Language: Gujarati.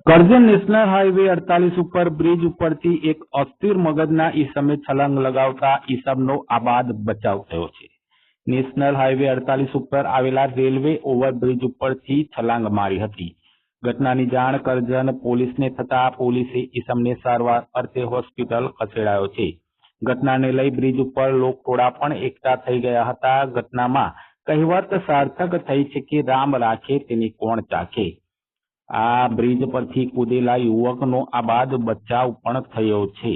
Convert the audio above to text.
કરજણ નેશનલ હાઈવે 48 ઉપર બ્રિજ ઉપરથી એક અસ્થિર મગજના ઈસમે છલાંગ લગાવતા ઈસમનો આબાદ બચાવ થયો છે। નેશનલ હાઈવે 48 ઉપર આવેલા રેલવે ઓવરબ્રિજ ઉપરથી છલાંગ મારી હતી। ઘટનાની જાણ કરજણ પોલીસને થતા પોલીસે ઈસમને સારવાર અર્થે હોસ્પિટલ ખસેડાયો છે। ઘટનાને લઈ બ્રિજ ઉપર લોકટોળા પણ એકઠા થઈ ગયા હતા। ઘટનામાં કહેવત સાર્થક થઈ છે કે રામ રાખે તેની કોણ ચાખે। આ બ્રિજ પરથી કૂદેલા યુવકનો આબાદ બચાવ પણ થયો છે।